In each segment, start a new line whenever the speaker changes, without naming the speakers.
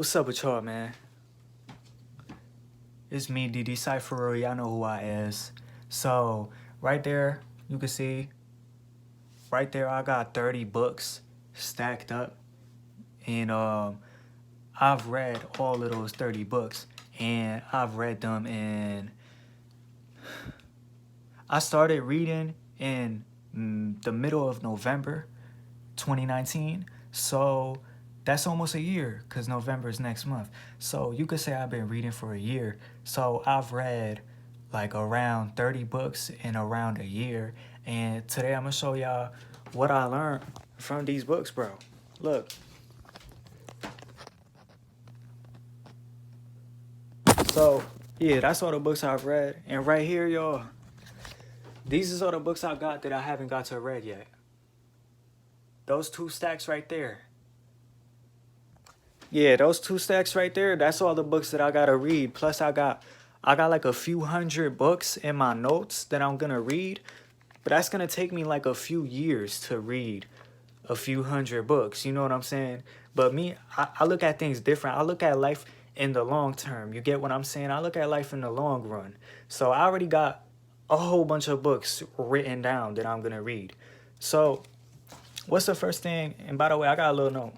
What's up with y'all, man? It's me, D Decipherer. Y'all know who I is. So, right there, you can see, right there, I got 30 books stacked up. And I've read all of those 30 books. And I've read them in... I started reading in the middle of November 2019. So that's almost a year because November is next month. So you could say I've been reading for a year. So I've read like around 30 books in around a year. And today I'm going to show y'all what I learned from these books, bro. Look. So, yeah, that's all the books I've read. And right here, y'all, these is all the books I got that I haven't got to read yet. Those two stacks right there. Yeah, those two stacks right there, that's all the books that I gotta read. Plus I got like a few hundred books in my notes that I'm gonna read. But that's gonna take me like a few years to read a few hundred books. You know what I'm saying? But me, I look at things different. I look at life in the long term. You get what I'm saying? I look at life in the long run. So I already got a whole bunch of books written down that I'm gonna read. So what's the first thing? And by the way, I got a little note.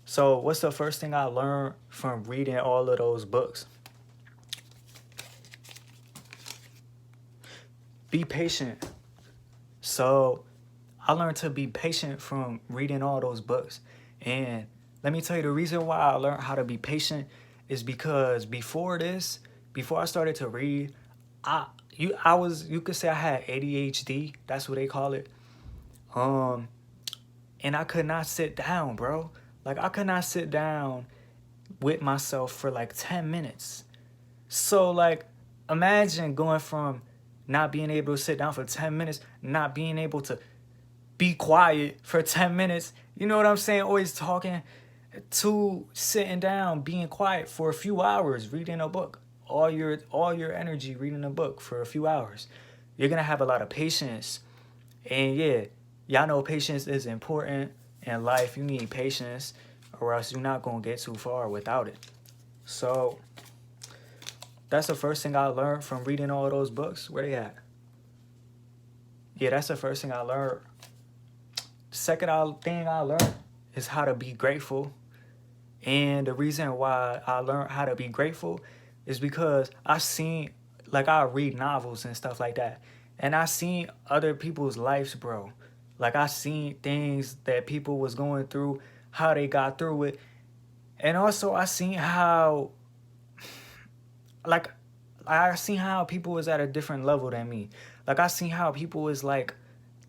So what's the first thing I learned from reading all of those books? Be patient. So I learned to be patient from reading all those books. And let me tell you, the reason why I learned how to be patient is because before I started to read, you could say I had ADHD. That's what they call it. And I could not sit down, bro. Like, I could not sit down with myself for like 10 minutes. So, like, imagine going from not being able to sit down for 10 minutes, not being able to be quiet for 10 minutes. You know what I'm saying? Always talking, to sitting down, being quiet for a few hours, reading a book. All your energy reading a book for a few hours. You're going to have a lot of patience. And yeah, y'all know patience is important in life. You need patience or else you're not going to get too far without it. So that's the first thing I learned from reading all those books. Where they at? Yeah, that's the first thing I learned. The second thing I learned is how to be grateful. And the reason why I learned how to be grateful is because I read novels and stuff like that. And I seen other people's lives, bro. Like, I seen things that people was going through, how they got through it. And also I seen how, like, I seen how people was at a different level than me. Like, I seen how people was like,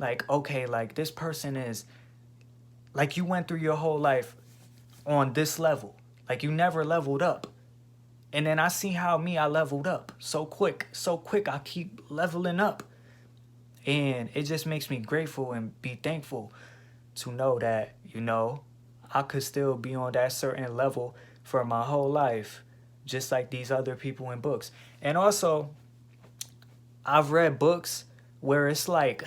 okay, like, this person is, like, you went through your whole life on this level. Like, you never leveled up. And then I see how I leveled up so quick, I keep leveling up. And it just makes me grateful and be thankful to know that, you know, I could still be on that certain level for my whole life, just like these other people in books. And also, I've read books where it's like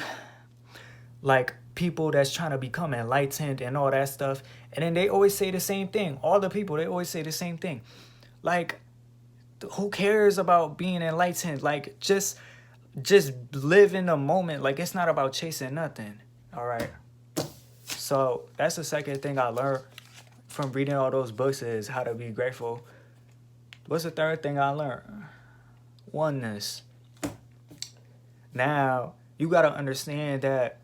people that's trying to become enlightened and all that stuff. And then they always say the same thing. All the people, they always say the same thing. Like, who cares about being enlightened? Like, just live in the moment. Like, it's not about chasing nothing. All right. So that's the second thing I learned from reading all those books is how to be grateful. What's the third thing I learned? Oneness. Now, you got to understand that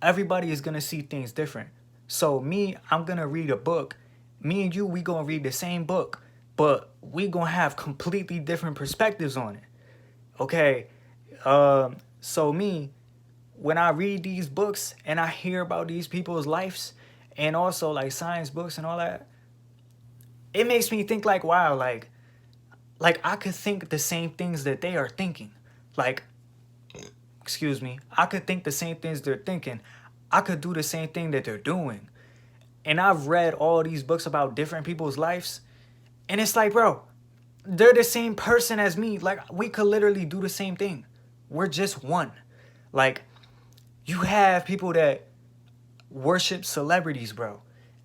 everybody is going to see things different. So me, I'm going to read a book. Me and you, we going to read the same book, but we going to have completely different perspectives on it. Okay, so me, when I read these books and I hear about these people's lives and also like science books and all that, it makes me think like, wow, like I could think the same things that they are thinking. Like, excuse me, I could think the same things they're thinking. I could do the same thing that they're doing. And I've read all these books about different people's lives, and it's like, bro, they're the same person as me. Like, we could literally do the same thing. We're just one. Like, you have people that worship celebrities, bro.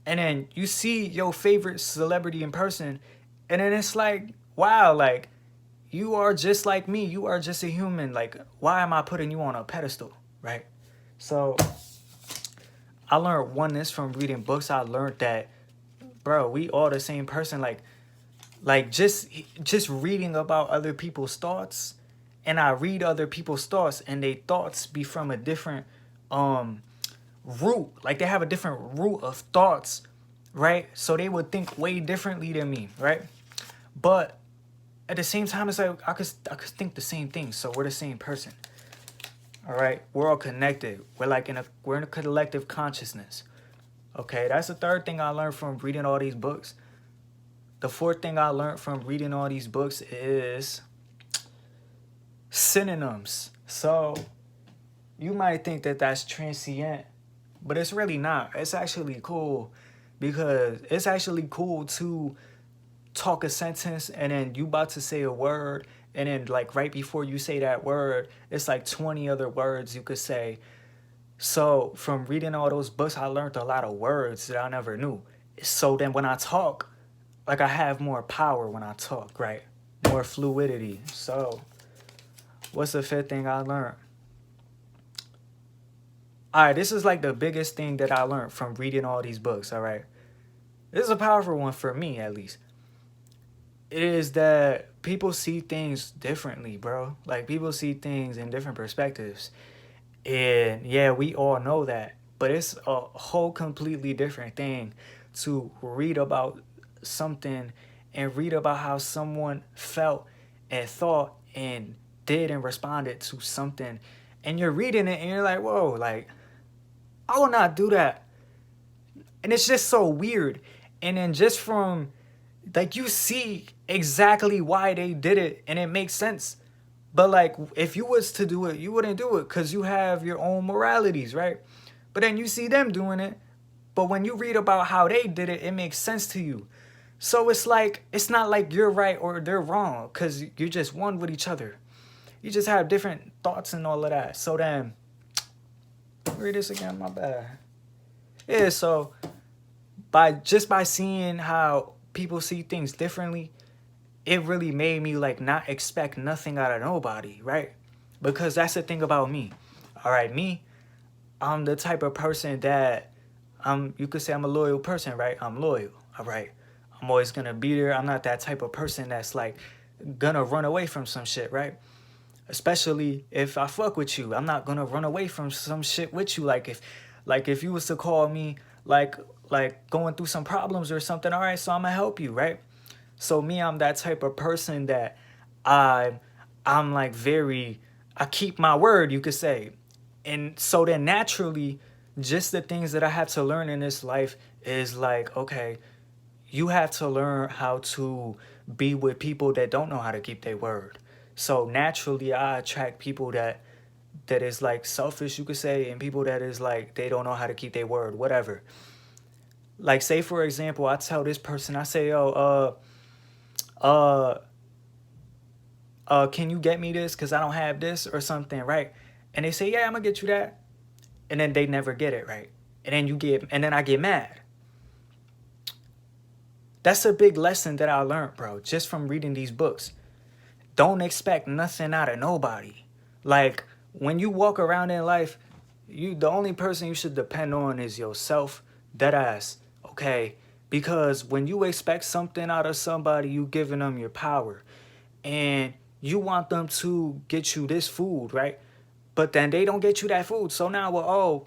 and then you see your favorite celebrity in person, and then it's like, wow, like you are just like me. You are just a human. Like, why am I putting you on a pedestal, right? So I learned oneness from reading books. I learned that, bro, we all the same person. Like just reading about other people's thoughts, and I read other people's thoughts, and they thoughts be from a different um root. Like they have a different root of thoughts, right? So they would think way differently than me, right? But at the same time, it's like I could think the same thing. So we're the same person. All right, we're all connected. We're in a collective consciousness. Okay, that's the third thing I learned from reading all these books. The fourth thing I learned from reading all these books is synonyms. So you might think that that's transient, but it's really not. It's actually cool because it's actually cool to talk a sentence and then you about to say a word, and then like right before you say that word, it's like 20 other words you could say. So from reading all those books, I learned a lot of words that I never knew. So then when I talk, like I have more power when I talk, right? More fluidity. So what's the fifth thing I learned? All right, this is like the biggest thing that I learned from reading all these books, all right? This is a powerful one for me, at least. It is that people see things differently, bro. Like people see things in different perspectives. And yeah, we all know that. But it's a whole completely different thing to read about something and read about how someone felt and thought and did and responded to something. And you're reading it and you're like, whoa, like, I will not do that. And it's just so weird. And then just from, like, you see exactly why they did it and it makes sense. But like if you was to do it, you wouldn't do it because you have your own moralities, right? But then you see them doing it. But when you read about how they did it, it makes sense to you. So it's like it's not like you're right or they're wrong because you're just one with each other. You just have different thoughts and all of that. So then read this again, my bad. Yeah, so by seeing how people see things differently, it really made me like not expect nothing out of nobody, right? Because that's the thing about me. All right, me, I'm the type of person that you could say I'm a loyal person, right? I'm loyal. All right. I'm always gonna be there. I'm not that type of person that's like gonna run away from some shit, right? Especially if I fuck with you. I'm not gonna run away from some shit with you. Like if you was to call me like going through some problems or something, all right, so I'm gonna help you, right? So me, I'm that type of person that I I'm like very I keep my word, you could say. And so then naturally, just the things that I have to learn in this life is like, okay, you have to learn how to be with people that don't know how to keep their word. So naturally I attract people that is like selfish, you could say, and people that is like they don't know how to keep their word, whatever. Like say for example, I tell this person, I say, oh, uh can you get me this? Cause I don't have this or something, right? And they say, yeah, I'm gonna get you that. And then they never get it, right? And then I get mad. That's a big lesson that I learned, bro, just from reading these books. Don't expect nothing out of nobody. Like when you walk around in life, the only person you should depend on is yourself, dead ass, okay? Because when you expect something out of somebody, you giving them your power. And you want them to get you this food, right? But then they don't get you that food. So now, well,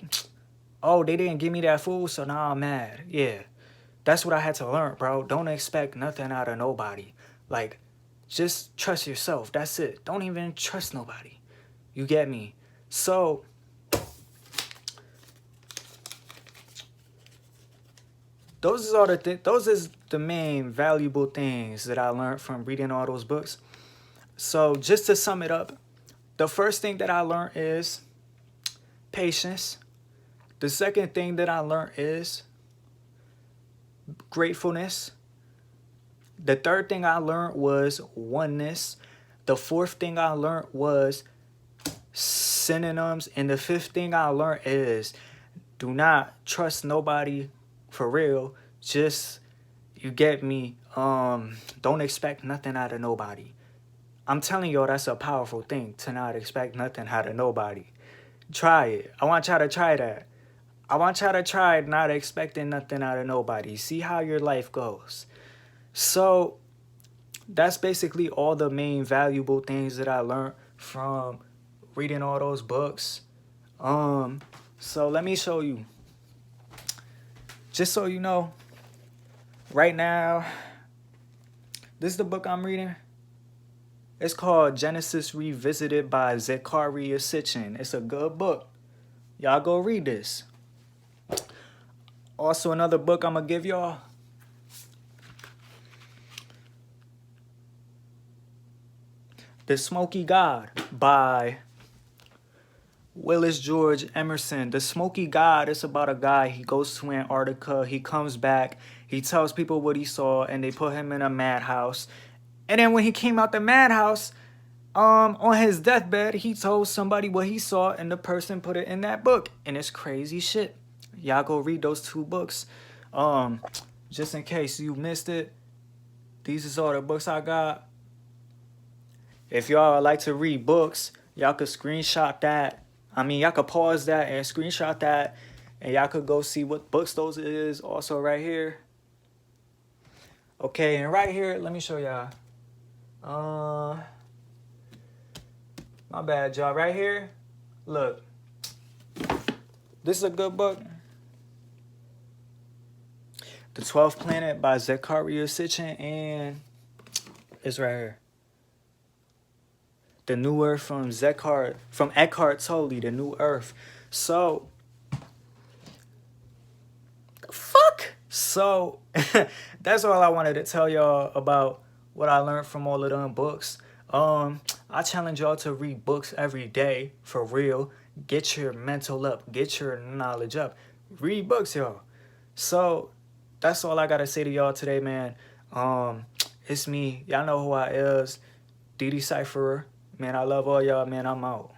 oh, they didn't give me that food, so now I'm mad. Yeah. That's what I had to learn, bro. Don't expect nothing out of nobody. Like, just trust yourself. That's it. Don't even trust nobody. You get me? So, those is the main valuable things that I learned from reading all those books. So, just to sum it up, the first thing that I learned is patience. The second thing that I learned is gratefulness. The third thing I learned was oneness. The fourth thing I learned was synonyms. And the fifth thing I learned is do not trust nobody For real. Just, you get me, don't expect nothing out of nobody. I'm telling y'all, that's a powerful thing, to not expect nothing out of nobody. Try it. I want y'all to try that. I want y'all to try not expecting nothing out of nobody. See how your life goes. So that's basically all the main valuable things that I learned from reading all those books. So let me show you. Just so you know, right now, this is the book I'm reading. It's called Genesis Revisited by Zecharia Sitchin. It's a good book. Y'all go read this. Also, another book I'm going to give y'all. The Smoky God by Willis George Emerson. The Smoky God is about a guy. He goes to Antarctica. He comes back. He tells people what he saw, and they put him in a madhouse. And then when he came out the madhouse, on his deathbed, he told somebody what he saw, and the person put it in that book. And it's crazy shit. Y'all go read those 2 books. Just in case you missed it, these is all the books I got. If y'all like to read books, y'all could screenshot that. I mean, y'all could pause that and screenshot that, and y'all could go see what books those is. Also right here. Okay, and right here, let me show y'all. My bad, y'all. Right here, look. This is a good book. The 12th Planet by Zecharia Sitchin, and it's right here. The New Earth from Eckhart Tolle, The New Earth. So, the fuck? So, that's all I wanted to tell y'all about what I learned from all of them books. I challenge y'all to read books every day, for real. Get your mental up. Get your knowledge up. Read books, y'all. So, that's all I got to say to y'all today, man. It's me. Y'all know who I is. DD Cypherer. Man, I love all y'all, man. I'm out.